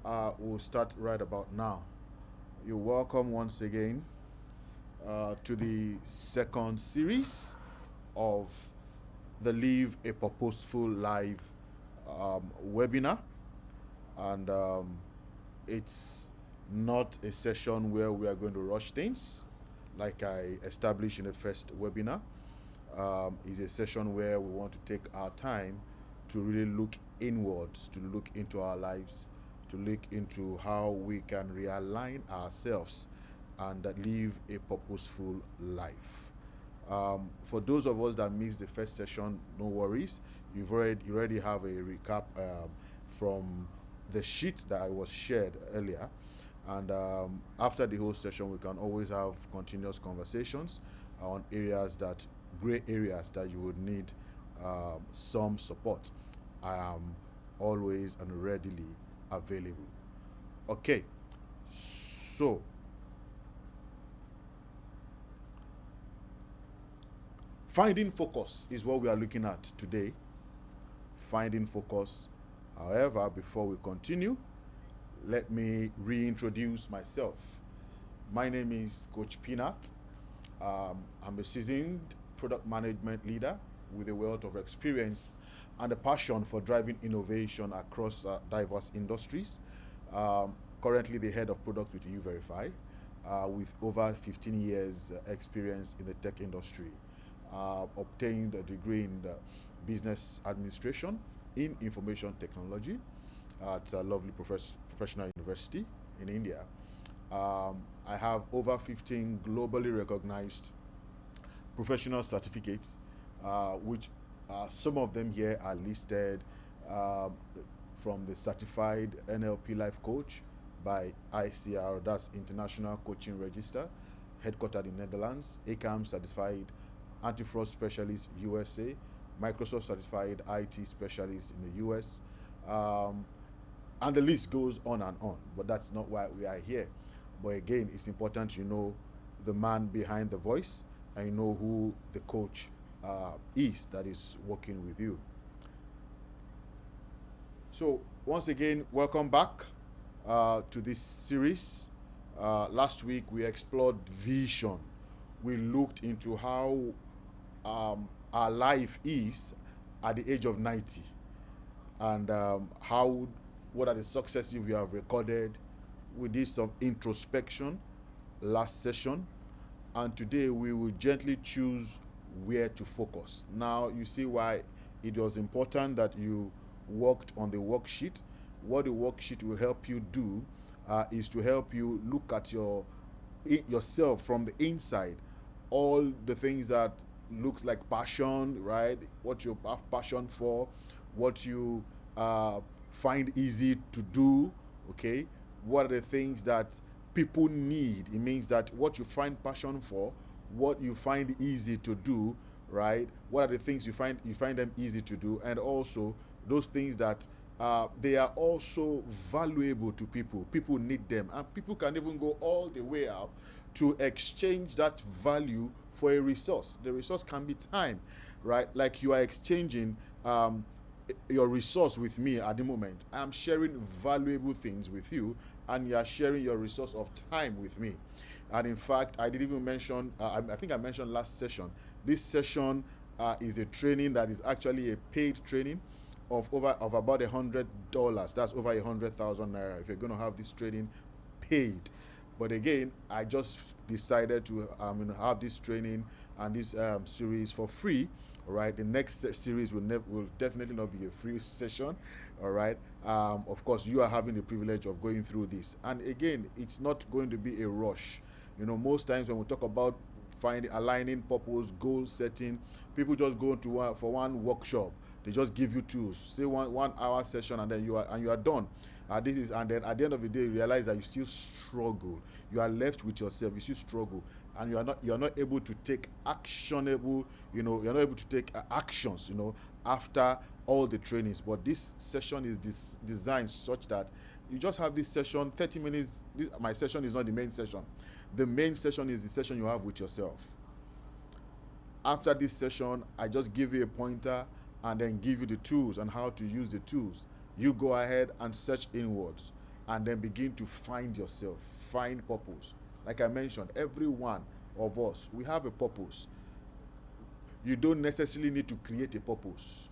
We'll start right about now. You're welcome once again to the second series of the Live a Purposeful Life webinar. And it's not a session where we are going to rush things like I established in the first webinar. It's a session where we want to take our time to really look inwards, to look into our lives, to look into how we can realign ourselves and live a purposeful life. For those of us that missed the first session, no worries. You already have a recap from the sheet that I was shared earlier. And after the whole session, we can always have continuous conversations on gray areas that you would need some support. I am always and readily available. Okay, so finding focus is what we are looking at today. Finding focus. However, before we continue, let me reintroduce myself. My name is Coach P.Nath. I'm a seasoned product management leader with a wealth of experience and a passion for driving innovation across diverse industries. Currently the head of product with YouVerify, with over 15 years experience in the tech industry. Obtained a degree in business administration in information technology at a lovely professional university in India. I have over 15 globally recognized professional certificates, which some of them here are listed from the Certified NLP Life Coach by ICR, that's International Coaching Register, headquartered in Netherlands, ACAM Certified Anti-Fraud Specialist USA, Microsoft Certified IT Specialist in the US, and the list goes on and on, but that's not why we are here. But again, it's important you know the man behind the voice and you know who the coach is that is working with you. So once again, welcome back to this series. Last week we explored vision. We looked into how our life is at the age of 90 and what are the successes we have recorded. We did some introspection last session, and today we will gently choose where to focus. Now you see why it was important that you worked on the worksheet. What the worksheet will help you do is to help you look at yourself from the inside, all the things that looks like passion, right? What you have passion for, what you find easy to do, okay? What are the things that people need? It means that what you find passion for, what you find easy to do, right? What are the things you find them easy to do, and also those things that they are also valuable to people. People need them, and people can even go all the way out to exchange that value for a resource. The resource can be time, right? Like you are exchanging your resource with me at the moment. I'm sharing valuable things with you, and you are sharing your resource of time with me. And in fact, I didn't even mention, I think I mentioned last session, this session is a training that is actually a paid training of about $100. That's over 100,000 naira if you're going to have this training paid. But again, I just decided to have this training and this series for free. All right, the next series will definitely not be a free session. All right, of course you are having the privilege of going through this, and again, it's not going to be a rush. You know, most times when we talk about aligning purpose, goal setting, people just go for one workshop. They just give you tools, say 1 hour session, and then you are done. And then at the end of the day, you realize that you still struggle. You are left with yourself. You still struggle, and you are not able to take actionable. You're not able to take actions. After all the trainings. But this session is designed such that you just have this session, 30 minutes. My session is not the main session. The main session is the session you have with yourself. After this session, I just give you a pointer and then give you the tools and how to use the tools. You go ahead and search inwards. and then begin to find yourself, find purpose. Like I mentioned, every one of us, we have a purpose. You don't necessarily need to create a purpose.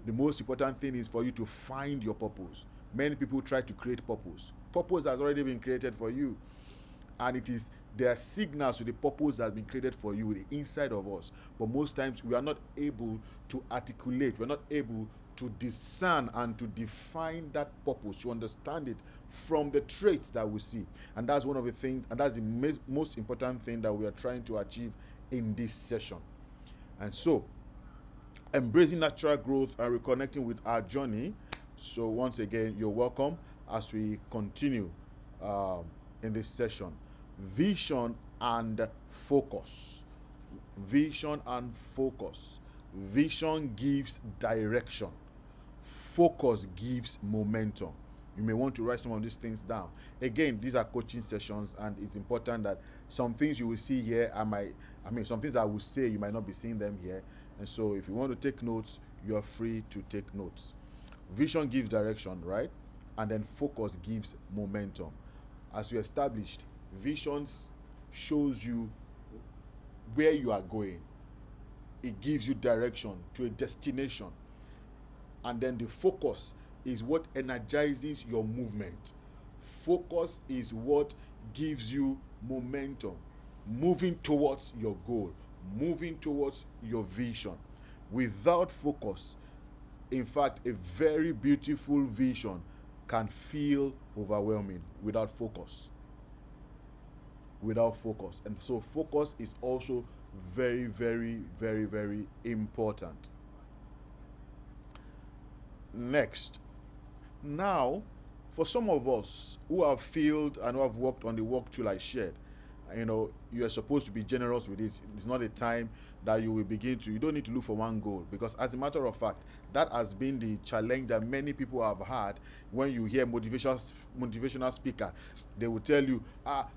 The most important thing is for you to find your purpose. Many people try to create purpose. Purpose has already been created for you. And there are signals to the purpose that has been created for you, the inside of us. But most times we are not able to articulate, we're not able to discern and to define that purpose, to understand it from the traits that we see. And that's one of the things, and that's the most important thing that we are trying to achieve in this session. And so, embracing natural growth and reconnecting with our journey. So once again, you're welcome as we continue in this session. Vision and focus. Vision and focus. Vision gives direction. Focus gives momentum. You may want to write some of these things down. Again, these are coaching sessions, and it's important that some things you will see here, some things I will say, you might not be seeing them here. And so if you want to take notes, you are free to take notes. Vision gives direction, right? And then focus gives momentum. As we established, vision shows you where you are going. It gives you direction to a destination. And then the focus is what energizes your movement. Focus is what gives you momentum, moving towards your goal, moving towards your vision. Without focus, in fact, a very beautiful vision can feel overwhelming without focus. And so focus is also very, very, very, very important. Next, now, for some of us who have failed and who have worked on the work tool I shared, you are supposed to be generous with it. It's not a time that you will begin to, you don't need to look for one goal, because as a matter of fact, that has been the challenge that many people have had. When you hear motivational speaker, they will tell you,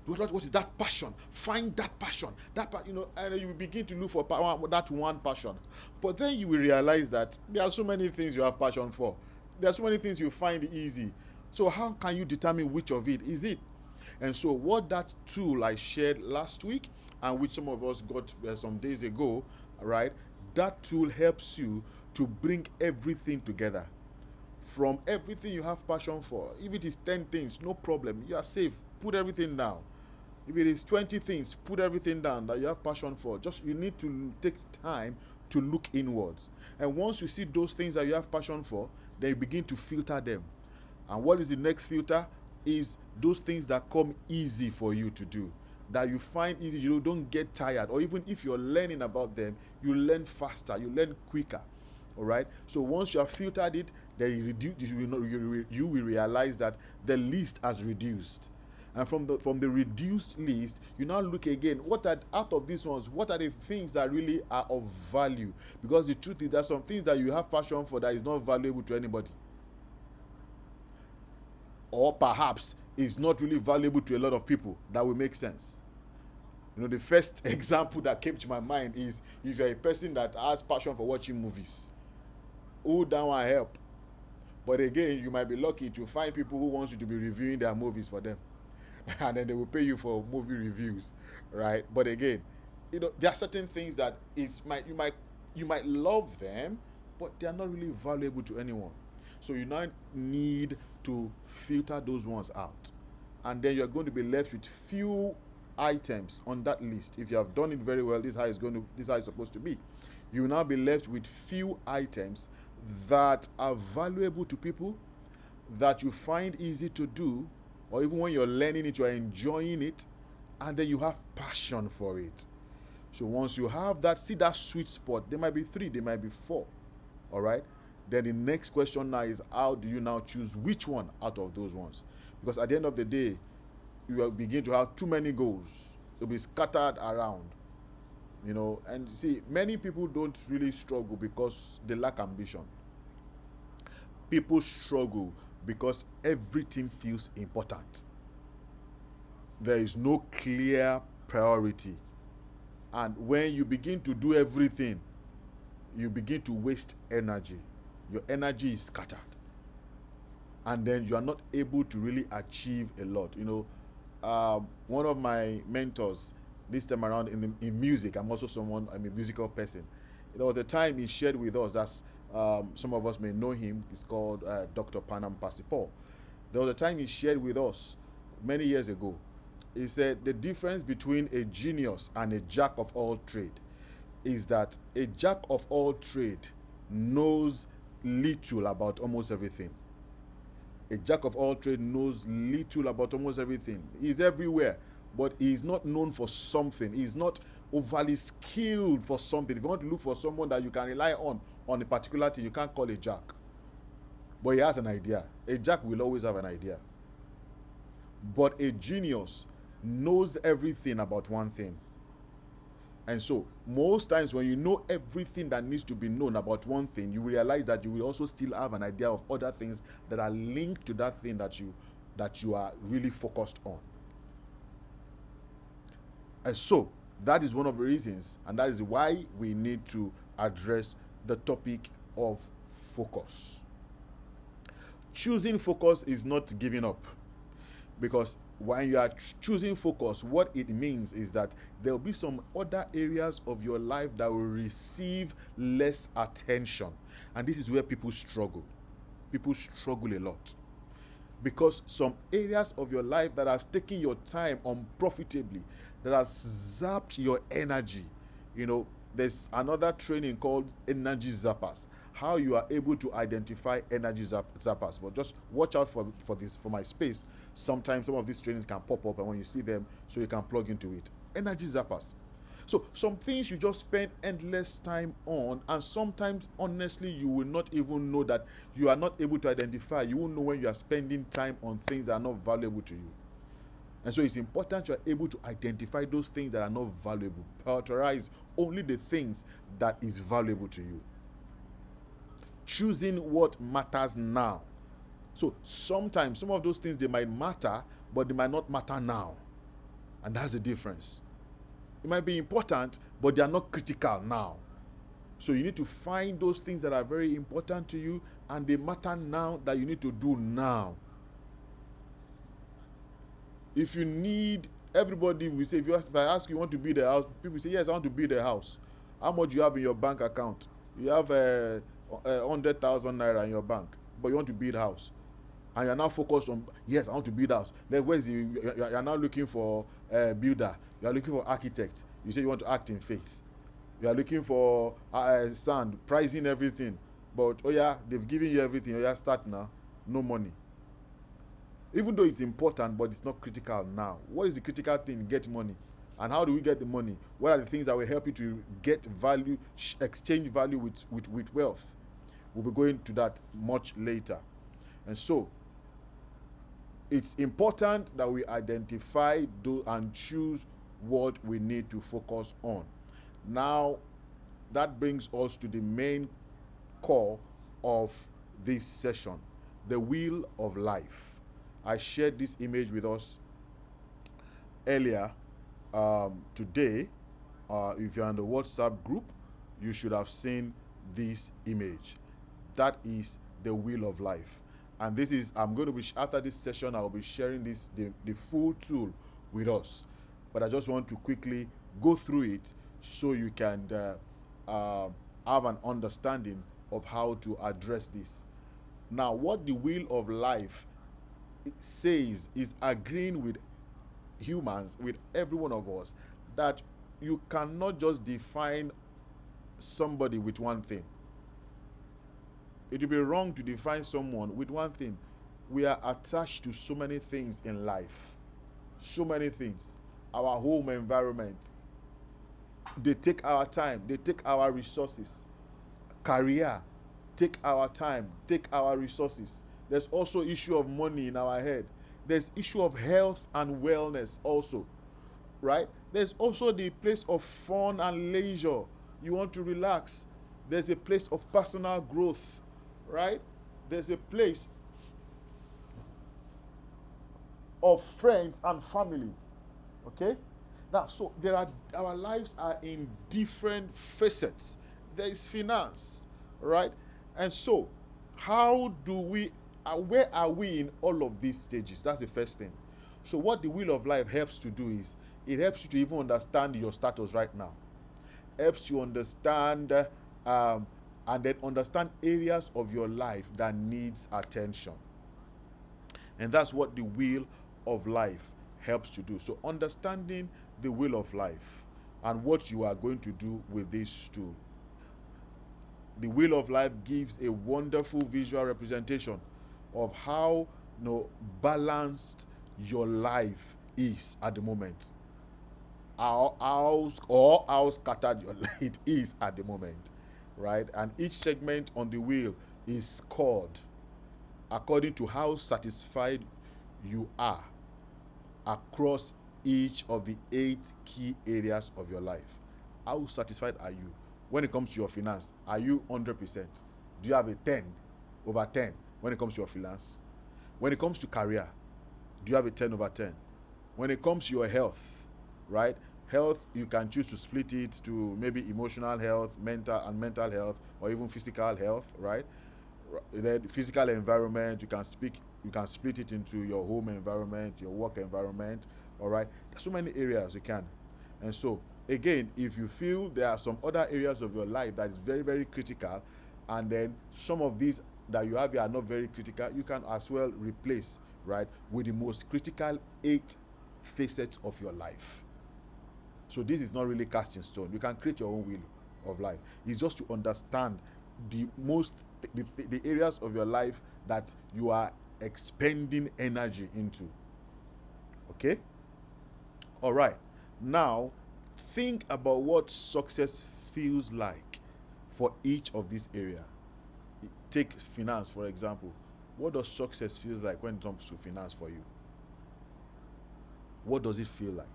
what is that passion? Find that passion. And you will begin to look for that one passion. But then you will realize that there are so many things you have passion for. There are so many things you find easy. So how can you determine which of it is it? And so what that tool I shared last week, and which some of us got some days ago, right? That tool helps you to bring everything together. From everything you have passion for. If it is 10 things, no problem. You are safe. Put everything down. If it is 20 things, put everything down that you have passion for. Just you need to take time to look inwards. And once you see those things that you have passion for, then you begin to filter them. And what is the next filter? Is those things that come easy for you to do, that you find easy, you don't get tired, or even if you're learning about them, you learn faster, you learn quicker. All right. So once you have filtered it, then you will realize that the list has reduced, and from the reduced list, you now look again. Out of these ones? What are the things that really are of value? Because the truth is, there's some things that you have passion for that is not valuable to anybody. Or perhaps is not really valuable to a lot of people. That will make sense. The first example that came to my mind is if you're a person that has passion for watching movies. Who down and help? But again, you might be lucky to find people who want you to be reviewing their movies for them. And then they will pay you for movie reviews, right? But again, there are certain things that you might love them, but they are not really valuable to anyone. So you now need to filter those ones out, and then you're going to be left with few items on that list. If you have done it very well, this is how it's supposed to be. You will now be left with few items that are valuable to people, that you find easy to do, or even when you're learning it, you're enjoying it, and then you have passion for it. So once you have that, see that sweet spot, there might be 3, there might be 4, all right? Then the next question now is, how do you now choose which one out of those ones? Because at the end of the day, you will begin to have too many goals. They'll be scattered around. And see, many people don't really struggle because they lack ambition. People struggle because everything feels important. There is no clear priority. And when you begin to do everything, you begin to waste energy. Your energy is scattered. and then you are not able to really achieve a lot. One of my mentors this time around in music, I'm a musical person. There was a time he shared with us that some of us may know him. It's called Dr. Panam Pasipor. There was a time he shared with us many years ago. He said the difference between a genius and a jack of all trade is that a jack of all trade knows little about almost everything. A jack of all trade knows little about almost everything. He's everywhere, but he's not known for something. He's not overly skilled for something. If you want to look for someone that you can rely on a particular thing, you can't call a jack. But he has an idea. A jack will always have an idea. But a genius knows everything about one thing. And so, most times when you know everything that needs to be known about one thing, you realize that you will also still have an idea of other things that are linked to that thing that you are really focused on. And so, that is one of the reasons, and that is why we need to address the topic of focus. Choosing focus is not giving up, because when you are choosing focus, what it means is that there will be some other areas of your life that will receive less attention. And this is where people struggle. People struggle a lot. Because some areas of your life that have taken your time unprofitably, that has zapped your energy. There's another training called energy zappers. How you are able to identify energy zappers. But just watch out for my space. Sometimes some of these trainings can pop up, and when you see them, so you can plug into it. Energy zappers. So some things you just spend endless time on, and sometimes honestly you will not even know that you are not able to identify. You won't know when you are spending time on things that are not valuable to you. And so it's important you are able to identify those things that are not valuable. Prioritize only the things that is valuable to you. Choosing what matters now. So sometimes some of those things, they might matter, but they might not matter now. And that's the difference. It might be important, but they are not critical now. So you need to find those things that are very important to you and they matter now, that you need to do now. If you need, everybody will say, if I ask you want to build a house, people say, yes, I want to build a house. How much do you have in your bank account? You have 100,000 naira in your bank, but you want to build a house. And you're now focused on, yes, I want to build a house. Then you're now looking for a builder. You're looking for architect. You say you want to act in faith. You are looking for sand, pricing everything. But, they've given you everything. Start now. No money. Even though it's important, but it's not critical now. What is the critical thing? Get money. And how do we get the money? What are the things that will help you to get value, exchange value with wealth? We'll be going to that much later. And so, it's important that we identify and choose what we need to focus on. Now, that brings us to the main core of this session, the wheel of life. I shared this image with us earlier today. If you're in the WhatsApp group, you should have seen this image. That is the wheel of life. And this is, after this session, I'll be sharing the full tool with us. But I just want to quickly go through it so you can have an understanding of how to address this. Now, what the wheel of life says is agreeing with humans, with every one of us, that you cannot just define somebody with one thing. It would be wrong to define someone with one thing. We are attached to so many things in life. So many things. Our home environment. They take our time. They take our resources. Career. Take our time. Take our resources. There's also issue of money in our head. There's issue of health and wellness also. Right? There's also the place of fun and leisure. You want to relax. There's a place of personal growth. Right? There's a place of friends and family. Okay? Now, so our lives are in different facets. There is finance, right? And so, how do we where are we in all of these stages? That's the first thing. So what the wheel of life helps to do is it helps you to even understand your status right now. Helps you understand and then understand areas of your life that needs attention. And that's what the wheel of life helps to do. So understanding the wheel of life and what you are going to do with this tool. The wheel of life gives a wonderful visual representation of how balanced your life is at the moment. How scattered your life is at the moment, right? And each segment on the wheel is scored according to how satisfied you are across each of the 8 key areas of your life. How satisfied are you? When it comes to your finance, are you 100%? Do you have a 10 over 10 when it comes to your finance? When it comes to career, do you have a 10 over 10? When it comes to your health, right? Health, you can choose to split it to maybe emotional health, mental health, or even physical health, right? The physical environment, you can split it into your home environment, your work environment, all right? There's so many areas you can. And so, again, if you feel there are some other areas of your life that is very, very critical, and then some of these that you have here are not very critical, you can as well replace, right, with the most critical 8 facets of your life. So this is not really cast in stone. You can create your own wheel of life. It's just to understand the areas of your life that you are expending energy into. Okay? All right. Now, think about what success feels like for each of these areas. Take finance, for example. What does success feel like when it comes to finance for you? What does it feel like?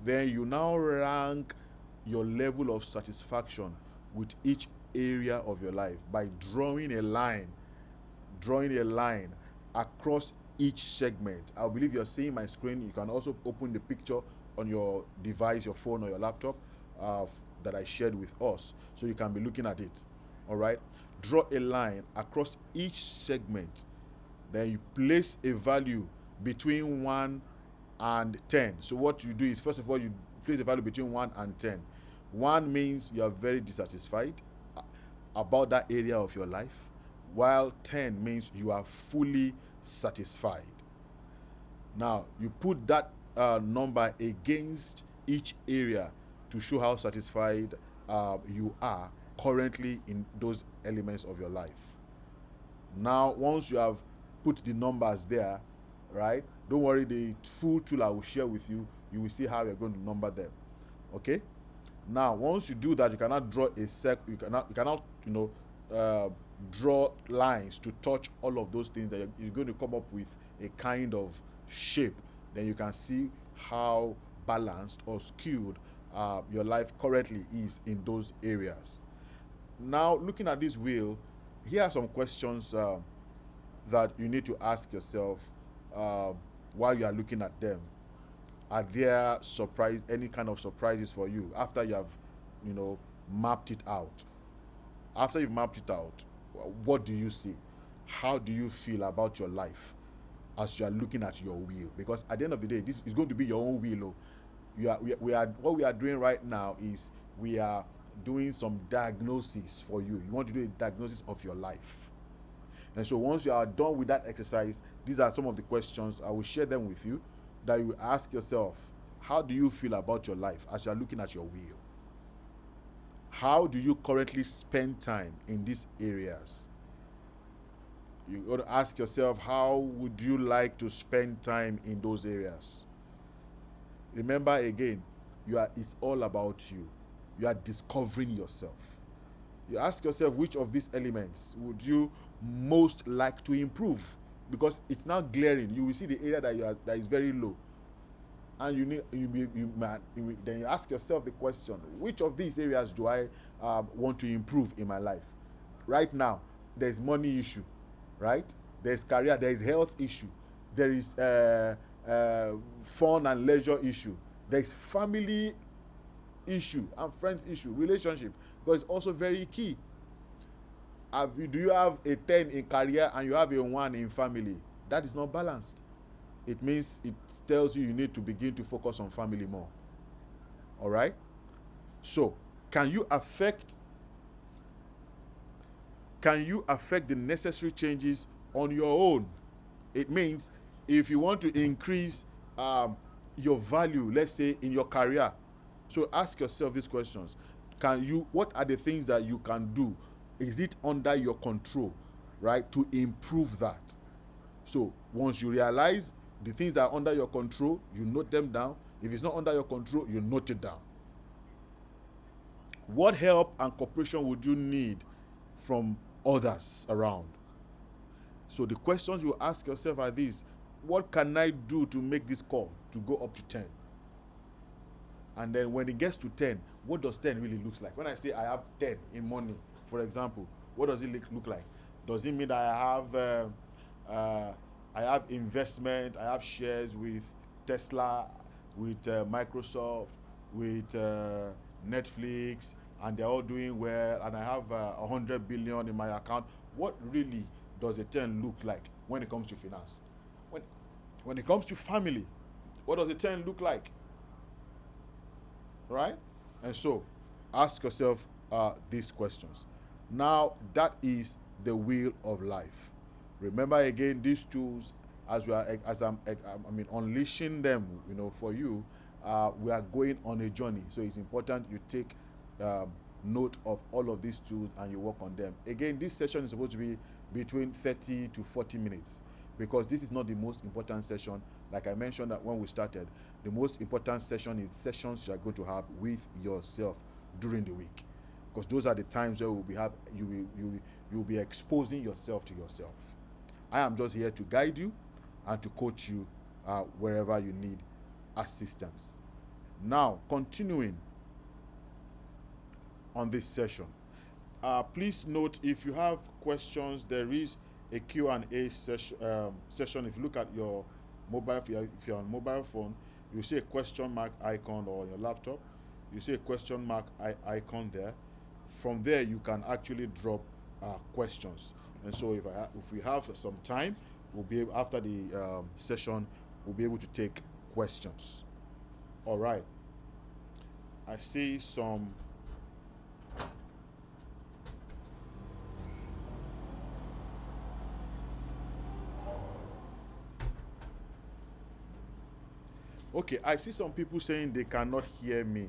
Then you now rank your level of satisfaction with each area of your life by drawing a line across each segment. I believe you're seeing my screen. You can also open the picture on your device, your phone or your laptop that I shared with us, so you can be looking at it. All right? Draw a line across each segment. Then you place a value between 1 and 10. So what you do is, first of all, you place a value between 1 and 10. 1 means you are very dissatisfied about that area of your life, while 10 means you are fully satisfied. Now, you put that number against each area to show how satisfied you are currently in those elements of your life. Now, once you have put the numbers there, right, don't worry, the full tool I will share with you, you will see how you're going to number them. Okay? Now, once you do that, you cannot draw a circle, you cannot draw lines to touch all of those things. That you're going to come up with a kind of shape. Then you can see how balanced or skewed your life currently is in those areas. Now, looking at this wheel, here are some questions that you need to ask yourself while you are looking at them. Are there any kind of surprises for you after you have, mapped it out? After you've mapped it out, what do you see? How do you feel about your life as you are looking at your wheel? Because at the end of the day, this is going to be your own wheel. What we are doing right now is we are doing some diagnosis for you. You want to do a diagnosis of your life. And so once you are done with that exercise, these are some of the questions. I will share them with you that you ask yourself. How do you feel about your life as you are looking at your wheel? How do you currently spend time in these areas? You got to ask yourself, how would you like to spend time in those areas? Remember again, it's all about you. You are discovering yourself. You ask yourself, which of these elements would you most like to improve? Because it's now glaring. You will see the area that is very low, and then you ask yourself the question: which of these areas do I want to improve in my life? Right now, there's money issue, right? There's career, there is health issue, there is fun and leisure issue, there is family issue and friends issue, relationship, because it's also very key. Do you have a 10 in career and you have a 1 in family? That is not balanced. It means it tells you need to begin to focus on family more. All right? So, can you affect the necessary changes on your own? It means if you want to increase your value, let's say in your career, so ask yourself these questions. What are the things that you can do? Is it under your control, right, to improve that? So once you realize the things that are under your control, you note them down. If it's not under your control, you note it down. What help and cooperation would you need from others around? So the questions you ask yourself are these: what can I do to make this call to go up to 10? And then when it gets to 10, what does 10 really look like? When I say I have 10 in money, for example, what does it look like? Does it mean that I have investment, I have shares with Tesla, with Microsoft, with Netflix, and they're all doing well, and I have 100 billion in my account? What really does a 10 look like when it comes to finance? When it comes to family, what does a 10 look like? Right? And so ask yourself these questions. Now, that is the wheel of life. Remember again, these tools, as I'm unleashing them, for you, we are going on a journey. So it's important you take note of all of these tools and you work on them. Again, this session is supposed to be between 30 to 40 minutes, because this is not the most important session. Like I mentioned that when we started, the most important session is sessions you are going to have with yourself during the week, because those are the times where you will be exposing yourself to yourself. I am just here to guide you and to coach you wherever you need assistance. Now, continuing on this session, please note, if you have questions, there is a Q&A session. If you look at your mobile, if you're on mobile phone, you see a question mark icon, or on your laptop, you see a question mark icon there. From there, you can actually drop questions. And so if we have some time, we'll be able, after the session, we'll be able to take questions. All right. I see some. Okay, I see some people saying they cannot hear me.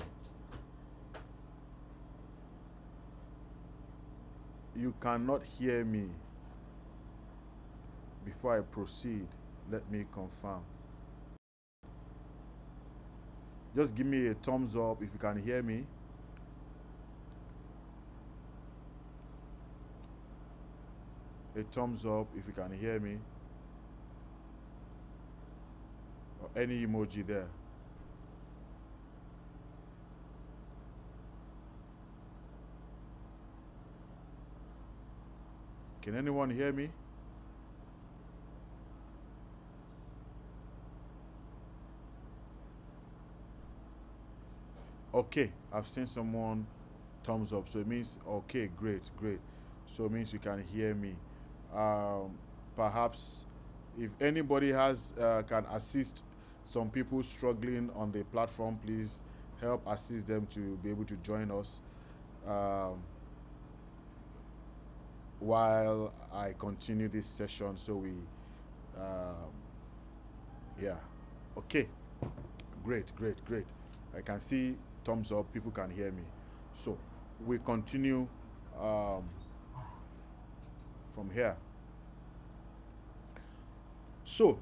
You cannot hear me. Before I proceed, let me confirm. Just give me a thumbs up if you can hear me. A thumbs up if you can hear me. Or any emoji there. Can anyone hear me? Okay, I've seen someone thumbs up, so it means okay, great. So it means you can hear me. Perhaps if anybody can assist some people struggling on the platform, please help assist them to be able to join us while I continue this session. So yeah, okay, great. I can see thumbs up, people can hear me. So we continue from here. So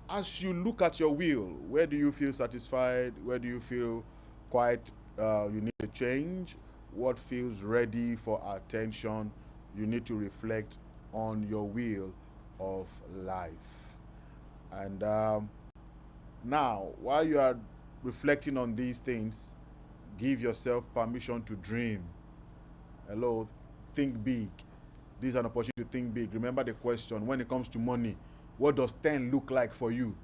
as you look at your wheel, where do you feel satisfied? Where do you feel quite you need a change? What feels ready for attention? You need to reflect on your wheel of life. And now, while you are reflecting on these things, give yourself permission to dream. Hello, think big. This is an opportunity to think big. Remember the question: when it comes to money, what does 10 look like for you?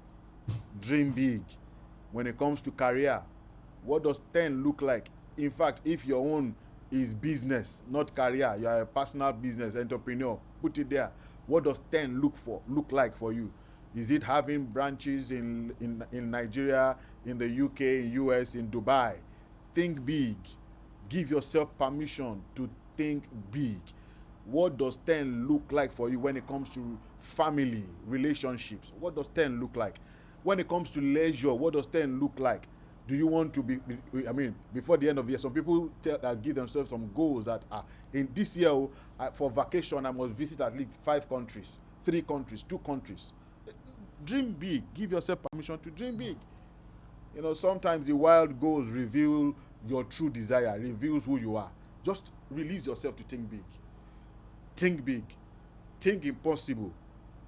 Dream big. When it comes to career, what does 10 look like? In fact, if your own is business, not career. You are a personal business entrepreneur. Put it there. What does 10 look like for you? Is it having branches in Nigeria, in the UK, in US, in Dubai? Think big. Give yourself permission to think big. What does 10 look like for you when it comes to family, relationships? What does 10 look like? When it comes to leisure, what does 10 look like? Do you want to be, before the end of the year, some people give themselves some goals that in this year, for vacation, I must visit at least 5 countries, 3 countries, 2 countries. Dream big. Give yourself permission to dream big. Sometimes the wild goals reveal your true desire, reveals who you are. Just release yourself to think big. Think big. Think impossible.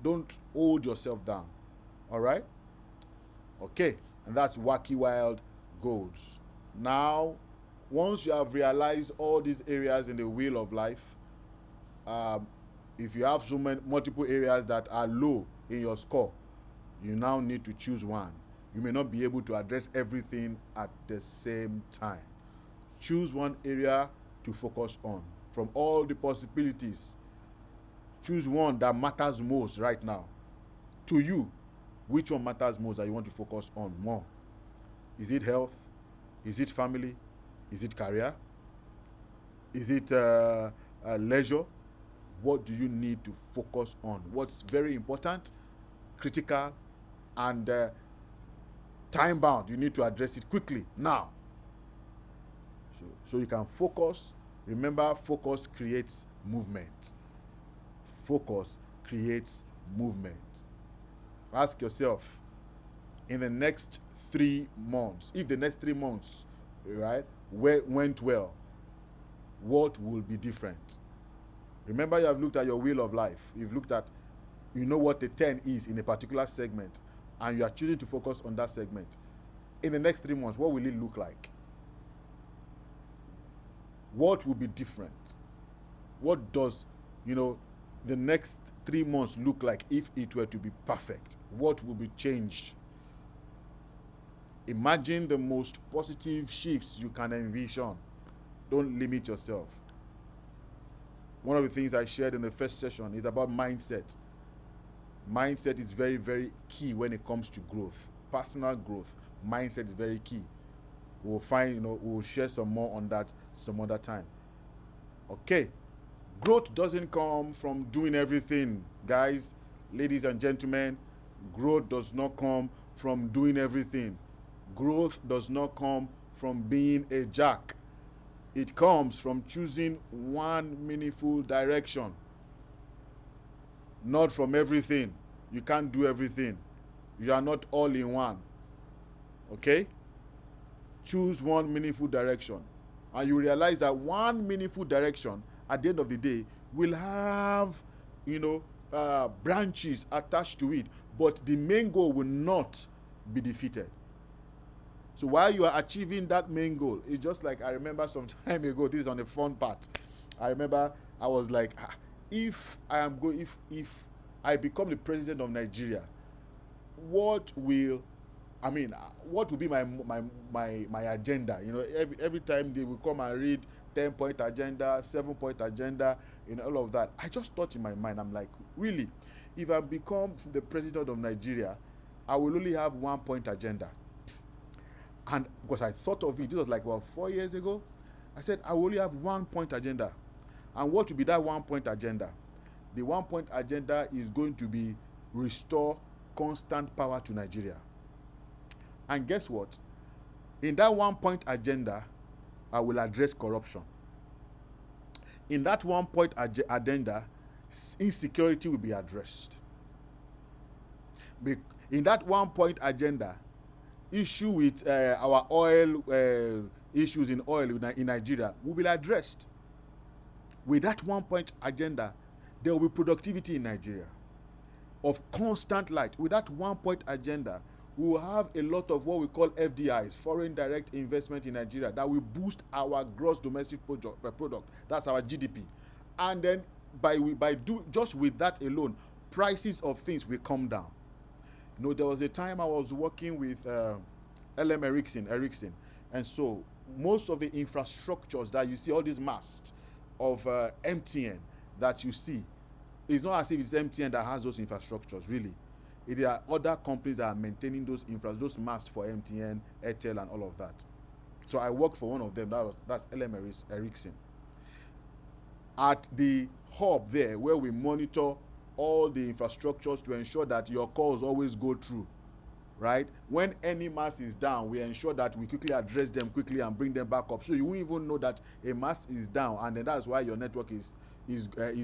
Don't hold yourself down. All right? Okay. And that's wacky wild goals. Now, once you have realized all these areas in the wheel of life, if you have multiple areas that are low in your score, you now need to choose one. You may not be able to address everything at the same time. Choose one area to focus on. From all the possibilities, choose one that matters most right now. To you, which one matters most that you want to focus on more? Is it health? Is it family? Is it career? Is it leisure? What do you need to focus on? What's very important, critical, and time bound? You need to address it quickly, now. So you can focus. Remember, focus creates movement. Focus creates movement. Ask yourself, in the next 3 months, if the next 3 months, right, went well, what will be different? Remember, you have looked at your wheel of life. You've looked at, what the 10 is in a particular segment, and you are choosing to focus on that segment. In the next 3 months, what will it look like? What will be different? What does, the next 3 months look like if it were to be perfect? What will be changed? Imagine the most positive shifts you can envision. Don't limit yourself. One of the things I shared in the first session is about mindset. Mindset is very, very key when it comes to growth. Personal growth. Mindset is very key. We'll share some more on that some other time. Okay. Growth doesn't come from doing everything, guys, ladies and gentlemen. Growth does not come from doing everything. Growth does not come from being a jack. It comes from choosing one meaningful direction. Not from everything. You can't do everything. You are not all in one. Okay? Choose one meaningful direction. And you realize that one meaningful direction, at the end of the day, will have, branches attached to it. But the main goal will not be defeated. So while you are achieving that main goal, it's just like, I remember some time ago, this is on the fun part. I remember I was like, if I become the president of Nigeria, what will be my agenda? Every time they will come and read 10-point agenda, 7-point agenda, all of that. I just thought in my mind, I'm like, really, if I become the president of Nigeria, I will only have 1-point agenda. And because I thought of it was like 4 years ago, I said I will only have 1-point agenda. And what will be that 1-point agenda? The 1-point agenda is going to be restore constant power to Nigeria. And guess what? In that 1-point agenda, I will address corruption. In that 1-point agenda, insecurity will be addressed. In that 1-point agenda, issue with our oil issues in oil in Nigeria will be addressed. With that 1-point agenda, there will be productivity in Nigeria of constant light. With that 1-point agenda, we will have a lot of what we call FDIs, foreign direct investment in Nigeria, that will boost our gross domestic product. That's our GDP. And then just with that alone, prices of things will come down. There was a time I was working with LM Ericsson, and so most of the infrastructures that you see, all these masts of MTN that you see, it's not as if it's MTN that has those infrastructures, really. There are other companies that are maintaining those masts for MTN, Airtel, and all of that. So I worked for one of them. That's LM Ericsson. At the hub there, where we monitor all the infrastructures to ensure that your calls always go through, right? When any mast is down, we ensure that we quickly address them quickly and bring them back up, so you won't even know that a mast is down, and then that's why your network is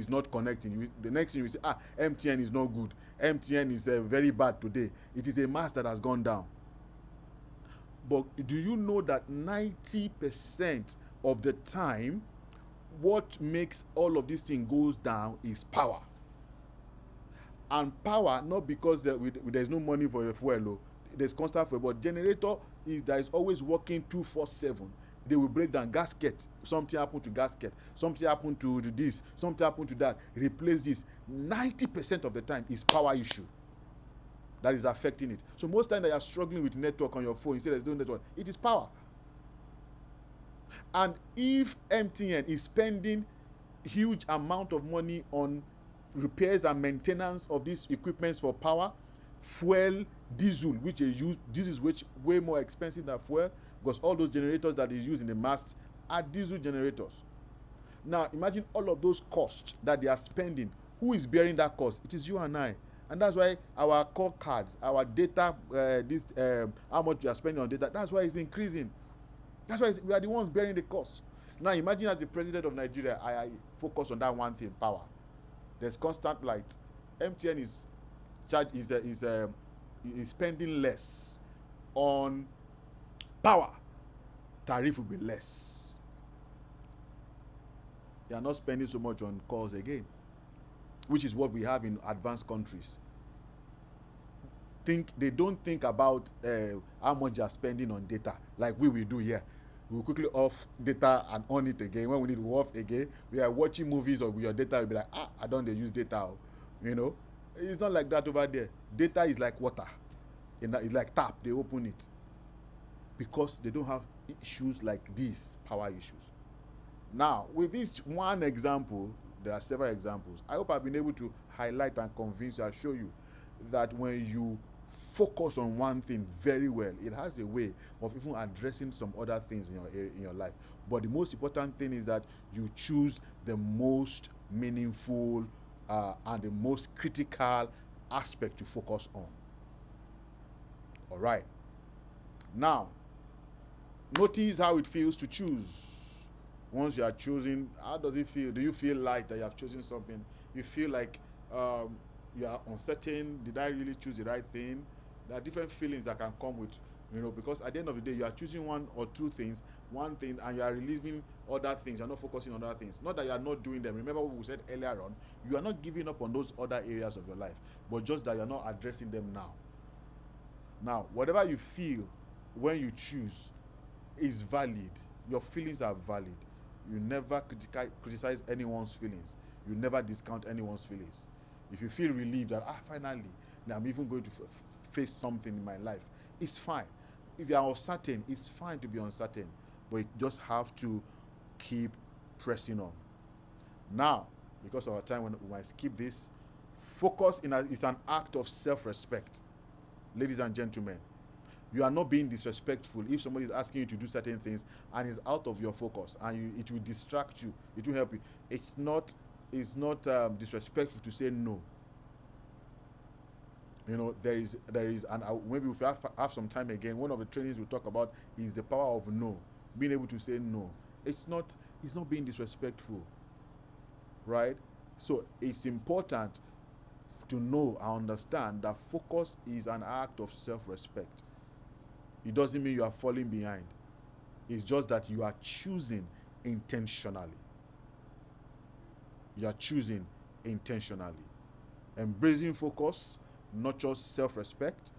not connecting. The next thing you say, MTN is not good, MTN is very bad today. It is a mast that has gone down. But do you know that 90% of the time, what makes all of this thing goes down is power? And power, not because there's no money for your fuel, there's constant fuel, but generator that is always working 24/7. They will break down. Gasket, something happened to gasket, something happened to this, something happened to that, replace this. 90% of the time is power issue that is affecting it. So most time that you are struggling with network on your phone, you say there's no network, it is power. And if MTN is spending huge amount of money on repairs and maintenance of these equipments for power, fuel, diesel, which is used, this is way more expensive than fuel, because all those generators that is used in the masts are diesel generators. Now imagine all of those costs that they are spending. Who is bearing that cost? It is you and I. And that's why our call cards, our data, how much you are spending on data, that's why it's increasing. That's why we are the ones bearing the cost. Now imagine, as the president of Nigeria, I focus on that one thing, power. There's constant light. MTN is spending less on power. Tariff will be less. They are not spending so much on calls again, which is what we have in advanced countries. They don't think about how much they are spending on data like we will do here. We will quickly off data and on it again. When we need to off again, we are watching movies or with your data, we'll be like, I don't use data. It's not like that over there. Data is like water. It's like tap, they open it. Because they don't have issues like these, power issues. Now, with this one example, there are several examples. I hope I've been able to highlight and convince you and show you that when you focus on one thing very well, it has a way of even addressing some other things in your life. But the most important thing is that you choose the most meaningful and the most critical aspect to focus on. All right. Now, notice how it feels to choose. Once you are choosing, how does it feel? Do you feel like that you have chosen something? You feel like you are uncertain. Did I really choose the right thing? There are different feelings that can come with, because at the end of the day, you are choosing one or two things, one thing, and you are relieving other things. You are not focusing on other things. Not that you are not doing them. Remember what we said earlier on. You are not giving up on those other areas of your life, but just that you are not addressing them now. Now, whatever you feel when you choose is valid. Your feelings are valid. You never criticize anyone's feelings. You never discount anyone's feelings. If you feel relieved that finally I'm even going to face something in my life, it's fine. If you are uncertain, it's fine to be uncertain, but you just have to keep pressing on. Now, because of our time, we might skip this. Focus is an act of self-respect. Ladies and gentlemen, you are not being disrespectful if somebody is asking you to do certain things and is out of your focus, and it will distract you. It will help you. It's not disrespectful to say no. There is, and maybe if we have some time again, one of the trainings we'll talk about is the power of no. Being able to say no. It's not being disrespectful, right? So it's important to know and understand that focus is an act of self-respect. It doesn't mean you are falling behind. It's just that you are choosing intentionally. You are choosing intentionally. Embracing focus nurtures self-respect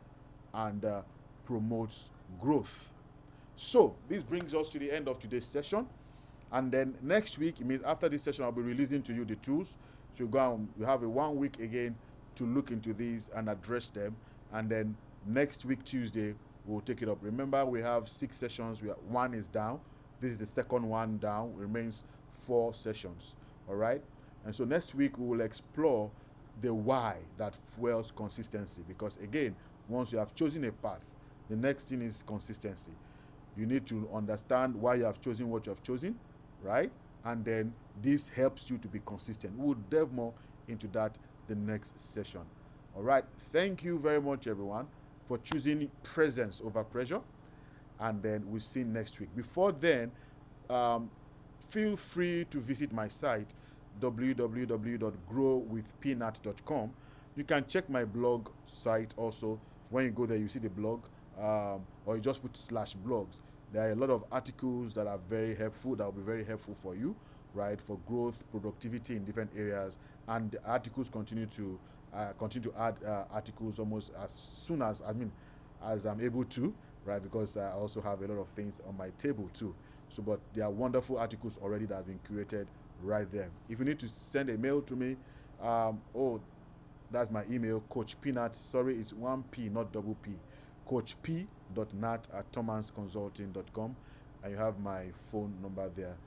and promotes growth. So this brings us to the end of today's session. And then next week, it means after this session, I'll be releasing to you the tools. So you have a 1 week again to look into these and address them. And then next week, Tuesday, we'll take it up. Remember, we have 6 sessions. One is down. This is the second one down. Remains 4 sessions. All right. And so next week we will explore the why that fuels consistency. Because again, once you have chosen a path, the next thing is consistency. You need to understand why you have chosen what you have chosen, right? And then this helps you to be consistent. We'll delve more into that the next session. All right. Thank you very much, everyone, for choosing presence over pressure. And then we'll see you next week. Before then, feel free to visit my site, www.growwithpnath.com. You can check my blog site also. When you go there, you see the blog, or you just put /blogs. There are a lot of articles that are very helpful, that will be very helpful for you, right, for growth, productivity in different areas. And the articles continue to add articles almost as soon as I'm able to, right? Because I also have a lot of things on my table too. So, but there are wonderful articles already that have been created right there. If you need to send a mail to me, that's my email, Coach P.Nath. Sorry, it's 1P, not double P. Coach P.Nath@thomasconsulting.com. And you have my phone number there.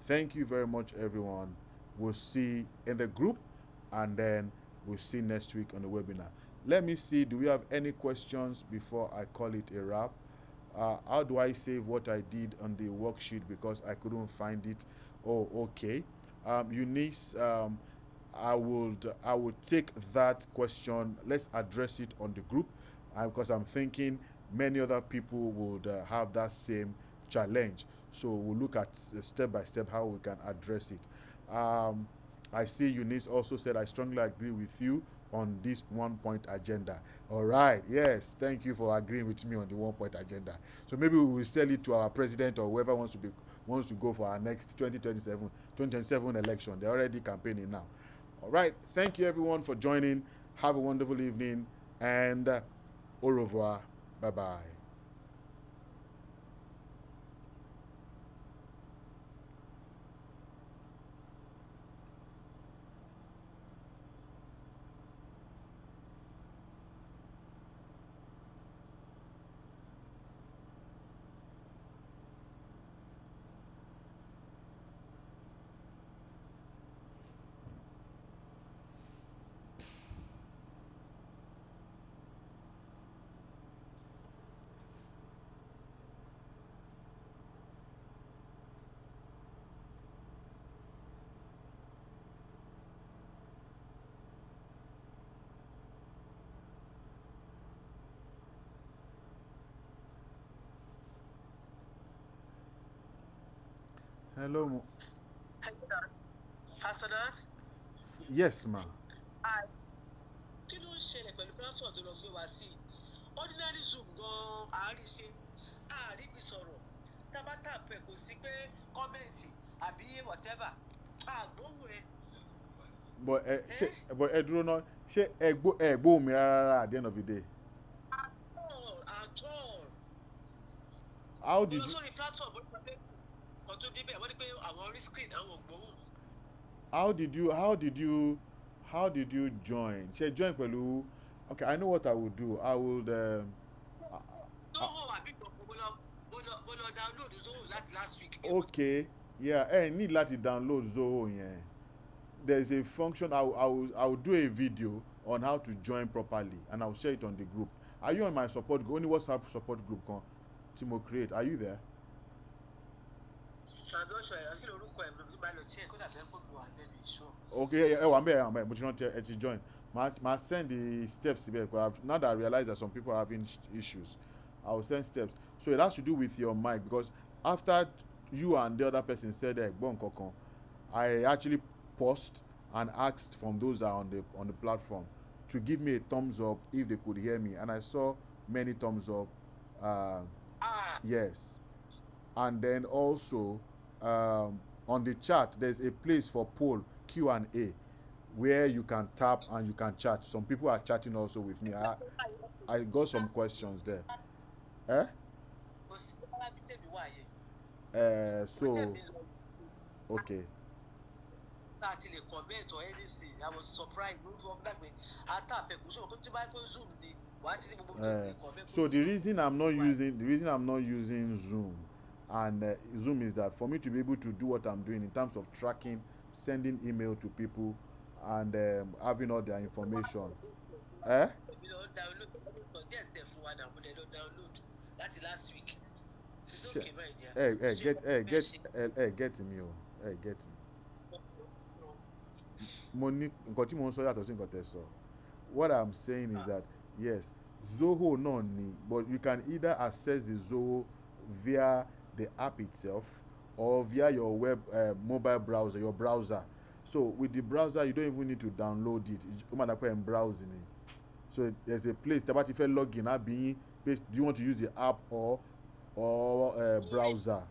Thank you very much, everyone. We'll see in the group, and then we'll see next week on the webinar. Let me see, do we have any questions before I call it a wrap? How do I save what I did on the worksheet because I couldn't find it? Oh, okay. Eunice, I would take that question. Let's address it on the group, because I'm thinking many other people would have that same challenge. So we'll look at step by step how we can address it. I see Eunice also said, I strongly agree with you on this 1-point agenda. All right. Yes. Thank you for agreeing with me on the 1-point agenda. So maybe we will sell it to our president or whoever wants to go for our next 2027 election. They're already campaigning now. All right. Thank you, everyone, for joining. Have a wonderful evening, and au revoir. Bye-bye. Hello. Pastor Nath. Yes, ma. Kí ló ń ṣẹlẹ̀ pẹ̀lú platform tó lọ gbé wá sí ordinary zoom gan-an àárín ṣe àárín sọ̀rọ̀ tábátà pẹ̀ kò sí pé kọ́mẹ̀ntì àbí whatever àgbóhùn ẹ. But ẹ dúró náà, ṣé ẹ gbóhùn mi rárá at the end of the day? At all. How did you? Olóṣòrí platform bó ṣe pé kan tó débẹ̀ wọ́n ní pé àwọn rí screen àwọn ògbóhùn. How did you join? Ṣé join pẹ̀lú? Okay, I know what I would do. I would. Zoho àbí mo lọ download Zoho láti last week. Okay, yeah. Need láti download Zoho yẹn. There's a function. I will do a video on how to join properly, and I'll share it on the group. Are you on my support group? Only WhatsApp support group kan tí mo create. Are you there? I'm not sure. I think orúkọ ẹ̀ ló bá lọ check kó dàbí ẹ̀kọ́ mi wà lẹ́nu ìṣó. Okay, ẹ wà ń bẹ̀ mo ti rántí ẹ ti join. Ma send the steps síbẹ̀, but now that I realize that some people are having issues, I will send steps. So it has to do with your mic, because after you and the other person said ẹ̀gbọ́n kankan, I actually paused and asked from those that are on the platform to give me a thumbs up if they could hear me, and I saw many thumbs up. Yes, and then also on the chat there's a place for poll Q&A where you can tap and you can chat. Some people are chatting also with me. I got some questions there. So okay. tá a ti lè comment or anything. I was surprised ló fún ọfúnà pé a tap ẹ kò ṣe òkú tí bá pé Zoom ni wà á ti ní gbogbo tó ti lè comment. So the reason I'm not using Zoom and Zoom is that for me to be able to do what I'm doing in terms of tracking, sending email to people, and having all their information. Èmi lọ download suggest ẹ fún wa náà mo dẹ̀ lọ download láti last week. It's okay my dear. Get me o, get me. Mo ní nǹkan tí mo ń sọ yàtọ̀ sí nǹkan tẹ́ sọ. What I'm saying is that yes, Zoho náà ni, but you can either access the Zoho via the app itself or via your web mobile browser, your browser. So with the browser, you don't even need to download it. Ó máa dàpọ̀ ẹ̀ ń browsing ni. So there's a place tí a bá ti fẹ́ log in, àbí do you want to use the app or browser?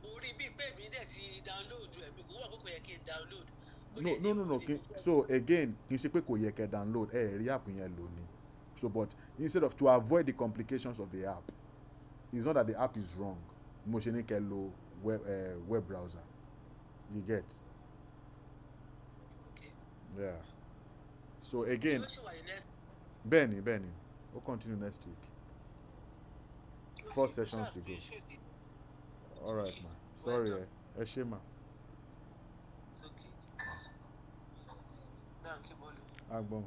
Orí bíi pé mi dẹ̀ ti download ẹ̀ mi kò wọ́n kókò yẹ kí n download. No. So again, kì í ṣe pé kò yẹ kẹ́ download rí app yẹn lò ni. So but instead of to avoid the complications of the app, it's not that the app is wrong. Mo ṣe ní kẹ́ lo web browser. You get? Okay. Yeah. So again, Benny, we'll continue next week. 4 sessions to go. All right, ma. Sorry, ẹ ṣé ma. It's okay. Now, keep on. Agbon.